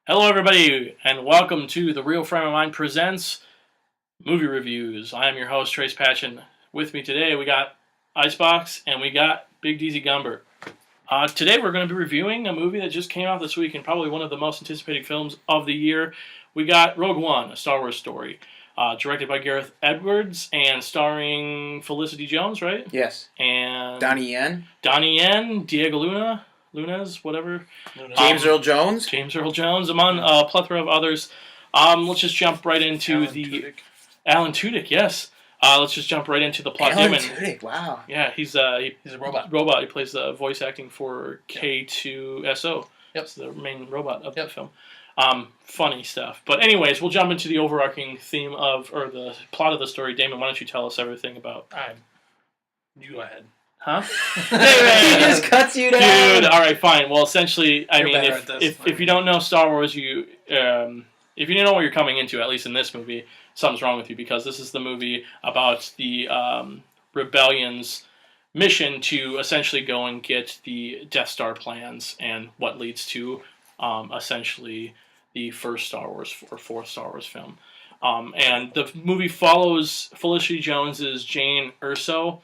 Hello, everybody, and welcome to The Real Frame of Mind presents movie reviews. I am your host, Trace Patchen. With me today, we got Icebox and we got Big DZ Gumber. Today, we're going to be reviewing a movie that just came out this week and probably one of the most anticipated films of the year. We got Rogue One, a Star Wars story, directed by Gareth Edwards and starring Felicity Jones, right? Yes. And Donnie Yen. Donnie Yen, Diego Lunas, whatever. James Earl Jones. James Earl Jones, among a plethora of others. Let's just jump right into Alan Tudyk, yes. Let's just jump right into the plot. Alan Tudyk, wow. Yeah, he's a robot. He plays the voice acting for K2SO. Yep. It's the main robot of the film. Funny stuff. But anyways, we'll jump into the overarching theme or the plot of the story. Damon, why don't you tell us everything about... You go ahead. Huh? He just cuts you down. Dude, alright, fine. Well, essentially, You're better at this. if you don't know Star Wars, if you don't know what you're coming into, at least in this movie, something's wrong with you, because this is the movie about the rebellion's mission to essentially go and get the Death Star plans, and what leads to essentially the first Star Wars or fourth Star Wars film. And the movie follows Felicity Jones's Jyn Erso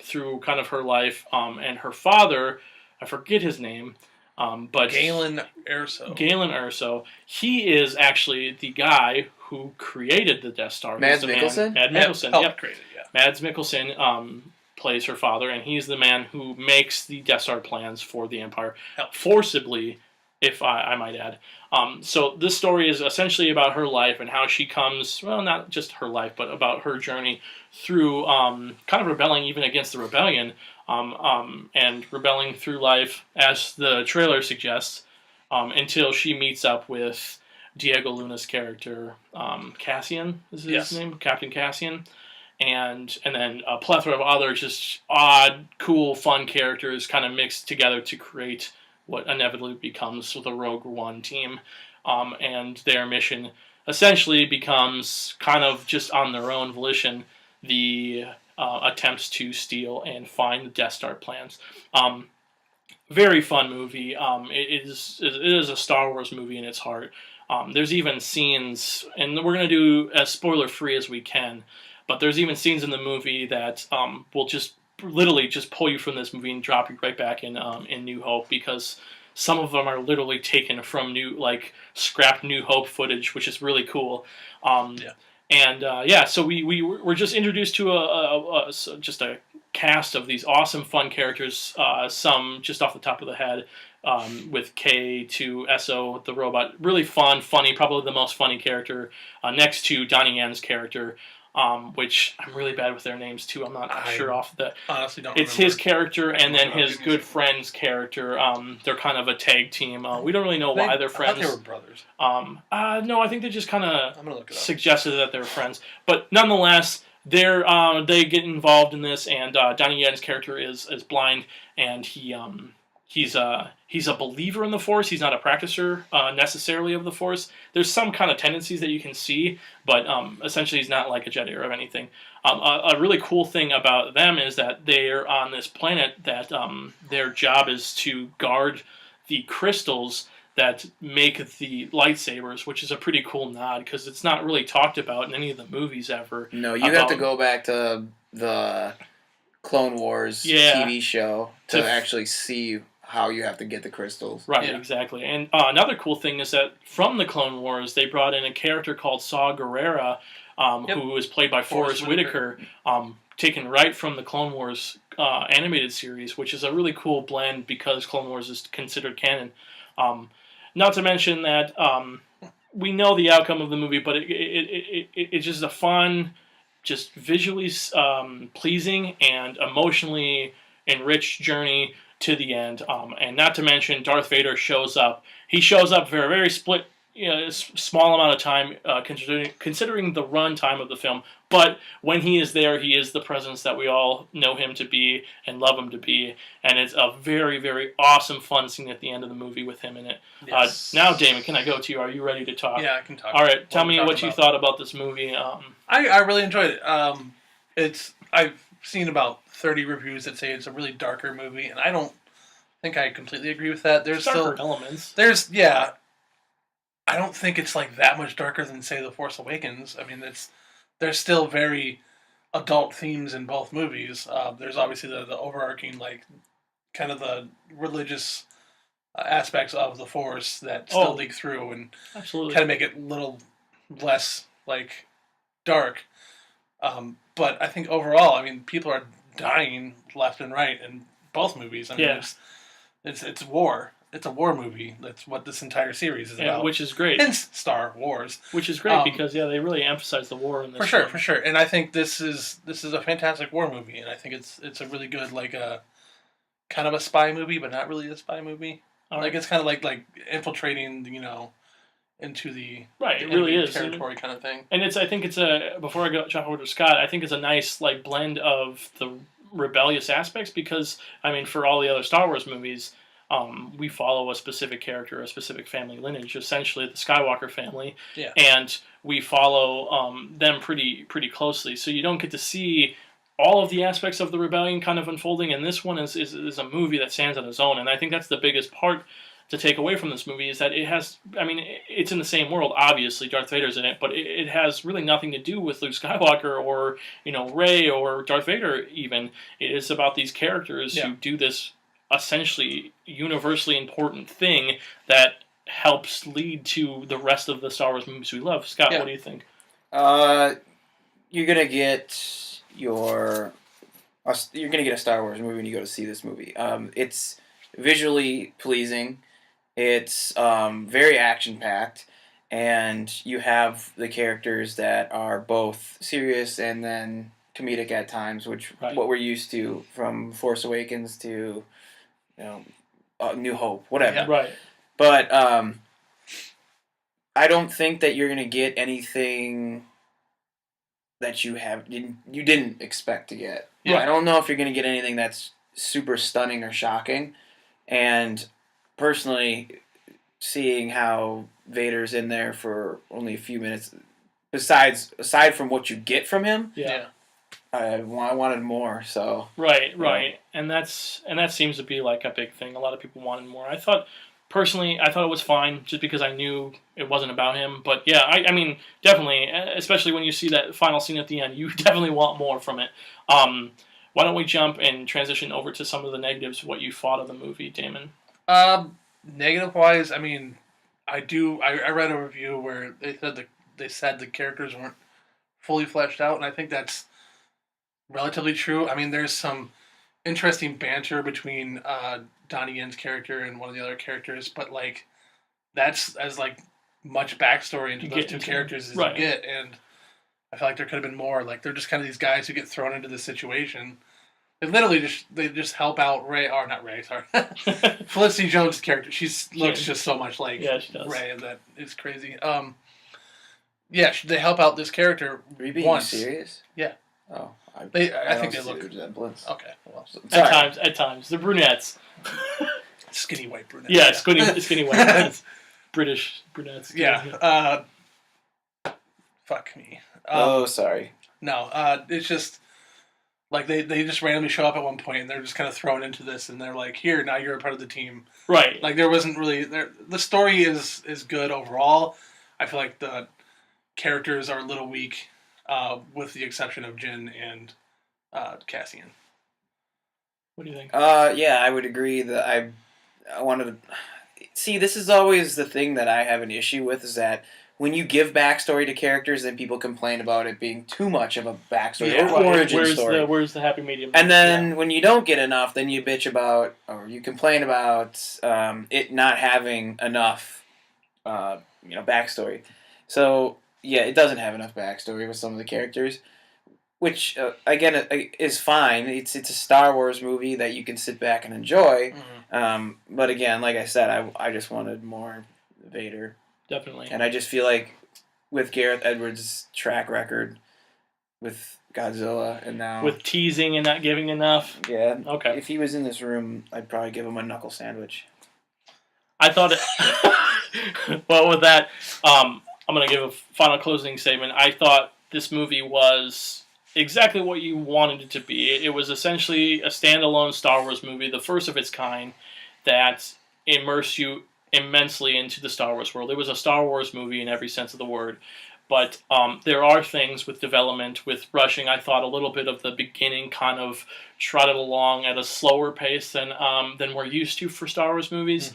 through kind of her life, and her father, I forget his name, but Galen Erso. Galen Erso, he is actually the guy who created the Death Star. Mads Mikkelsen? Mads Mikkelsen, Helped yep. create it, yeah. Mads Mikkelsen plays her father, and he's the man who makes the Death Star plans for the Empire, forcibly, if I might add. So this story is essentially about her life and how she comes, well, not just her life, but about her journey through kind of rebelling even against the rebellion, and rebelling through life, as the trailer suggests, until she meets up with Diego Luna's character, Cassian is his name, Captain Cassian, and then a plethora of other just odd, cool, fun characters kind of mixed together to create what inevitably becomes the Rogue One team, and their mission essentially becomes, kind of just on their own volition, the attempts to steal and find the Death Star plans. Very fun movie. It is a Star Wars movie in its heart. There's even scenes, and we're going to do as spoiler-free as we can, but there's even scenes in the movie that will just literally just pull you from this movie and drop you right back in New Hope, because some of them are literally taken from scrapped New Hope footage, which is really cool. So we're just introduced to just a cast of these awesome, fun characters. Some just off the top of the head, with K2SO, the robot, really fun, funny, probably the most funny character, next to Donnie Yen's character. Which I'm really bad with their names too. I'm not sure off the. Honestly, don't. It's his character and then his good friend's character. They're kind of a tag team. We don't really know why they're friends. I thought they were brothers. No, I think they just kind of suggested that they were friends. But nonetheless, they get involved in this, and Donnie Yen's character is blind, and he's a believer in the Force. He's not a practicer necessarily of the Force. There's some kind of tendencies that you can see, but essentially he's not like a Jedi or anything. A really cool thing about them is that they're on this planet that their job is to guard the crystals that make the lightsabers, which is a pretty cool nod, because it's not really talked about in any of the movies ever. No, you have to go back to the Clone Wars TV show to actually see how you have to get the crystals. Right, exactly. And another cool thing is that from the Clone Wars, they brought in a character called Saw Gerrera, who was played by Forrest Whitaker, taken right from the Clone Wars animated series, which is a really cool blend because Clone Wars is considered canon. Not to mention that we know the outcome of the movie, but it's just a fun, just visually pleasing and emotionally enriched journey to the end, and not to mention Darth Vader shows up. He shows up for a very small amount of time, considering the run time of the film. But when he is there, he is the presence that we all know him to be and love him to be. And it's a very, very awesome, fun scene at the end of the movie with him in it. Yes. Now, Damon, can I go to you? Are you ready to talk? Yeah, I can talk. All right, tell me what you thought about this movie. I really enjoyed it. I've seen about 30 reviews that say it's a really darker movie, and I don't think I completely agree with that. There's darker still elements. I don't think it's like that much darker than say The Force Awakens. I mean, there's still very adult themes in both movies. There's obviously the overarching like kind of the religious aspects of the Force that still leak through and absolutely kind of make it a little less like dark. But I think overall, I mean, people are dying left and right in both movies. I mean, it's war. It's a war movie. That's what this entire series is about. Which is great. Hence Star Wars. Which is great because they really emphasize the war in this. For sure. And I think this is a fantastic war movie, and I think it's a really good like a kind of a spy movie, but not really a spy movie. Like it's kind of like infiltrating, into the it really is territory kind of thing. And I think it's before I jump over to Scott, I think it's a nice like blend of the rebellious aspects because I mean for all the other Star Wars movies. We follow a specific character, a specific family lineage, essentially the Skywalker family, and we follow them pretty closely. So you don't get to see all of the aspects of the rebellion kind of unfolding. And this one is a movie that stands on its own. And I think that's the biggest part to take away from this movie is that it has. I mean, it's in the same world. Obviously, Darth Vader's in it, but it has really nothing to do with Luke Skywalker or Rey or Darth Vader. Even it is about these characters who do this essentially universally important thing that helps lead to the rest of the Star Wars movies we love. Scott, what do you think? You're gonna get you're gonna get a Star Wars movie when you go to see this movie. It's visually pleasing. It's very action packed, and you have the characters that are both serious and then comedic at times, which what we're used to from Force Awakens to New Hope, whatever. Yeah, right. But I don't think that you're gonna get anything that you didn't expect to get. Yeah. I don't know if you're gonna get anything that's super stunning or shocking. And personally, seeing how Vader's in there for only a few minutes, aside from what you get from him, I wanted more. So right, and that seems to be like a big thing. A lot of people wanted more. I thought it was fine just because I knew it wasn't about him. But yeah, I mean, definitely, especially when you see that final scene at the end, you definitely want more from it. Why don't we jump and transition over to some of the negatives, what you thought of the movie, Damon? Negative-wise, I mean, I read a review where they said the characters weren't fully fleshed out, and I think that's relatively true. I mean, there's some interesting banter between Donnie Yen's character and one of the other characters, but like that's as like much backstory into those two characters as you get, and I feel like there could have been more. Like they're just kind of these guys who get thrown into this situation. They just help out Rey, or not Rey, sorry, Felicity Jones' character. She looks just so much like Rey that it's crazy. They help out this character. Are you being serious? Yeah. Oh. I think they look resemblance. Okay, well, at times the brunettes, skinny white brunettes. Yeah, skinny white brunettes, British brunettes. Yeah. Fuck me. Sorry. No, it's just like they just randomly show up at one point and they're just kind of thrown into this and they're like, here, now you're a part of the team. Right. Like there wasn't really the story is good overall. I feel like the characters are a little weak. With the exception of Jyn and Cassian. What do you think? I would agree that I wanted to see. This is always the thing that I have an issue with is that when you give backstory to characters, then people complain about it being too much of a backstory or origin story. Where's the happy medium? And then when you don't get enough, then you bitch about or you complain about it not having enough, backstory. So. Yeah, it doesn't have enough backstory with some of the characters, which again is fine. It's a Star Wars movie that you can sit back and enjoy. Mm-hmm. But again, like I said, I just wanted more Vader. Definitely. And I just feel like with Gareth Edwards' track record with Godzilla and now with teasing and not giving enough. Yeah. Okay. If he was in this room, I'd probably give him a knuckle sandwich. I thought it. Well, with that. I'm going to give a final closing statement. I thought this movie was exactly what you wanted it to be. It was essentially a standalone Star Wars movie, the first of its kind, that immersed you immensely into the Star Wars world. It was a Star Wars movie in every sense of the word. But there are things with development, with rushing. I thought a little bit of the beginning kind of trotted along at a slower pace than we're used to for Star Wars movies.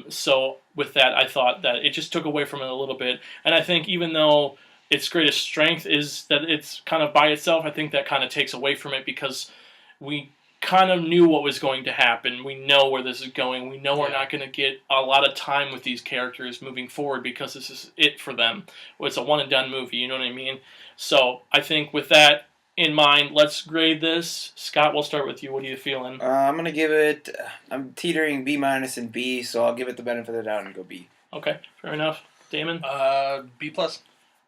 So with that, I thought that it just took away from it a little bit. And I think even though its greatest strength is that it's kind of by itself, I think that kind of takes away from it because we kind of knew what was going to happen. We know where this is going. We know we're not going to get a lot of time with these characters moving forward because this is it for them. Well, it's a one-and-done movie, you know what I mean? So I think with that in mind, let's grade this. Scott, we'll start with you. What are you feeling? I'm going to give it... I'm teetering B- and B, so I'll give it the benefit of the doubt and go B. Okay, fair enough. Damon? B+.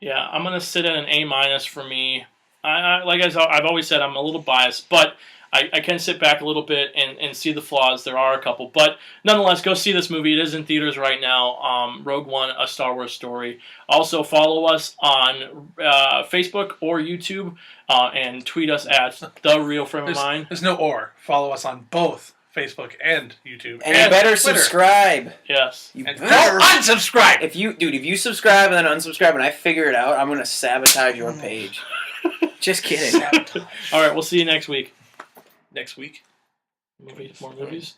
Yeah, I'm going to sit at an A- for me. Like I've always said, I'm a little biased, but I can sit back a little bit and see the flaws. There are a couple. But nonetheless, go see this movie. It is in theaters right now. Rogue One, A Star Wars Story. Also, follow us on Facebook or YouTube and tweet us at The Real Frame of Mind. There's no or. Follow us on both Facebook and YouTube. And you better Twitter. Subscribe. Yes. You And better. don't unsubscribe! If you subscribe and then unsubscribe and I figure it out, I'm going to sabotage your page. Just kidding. All right, we'll see you next week. Next week. More movies.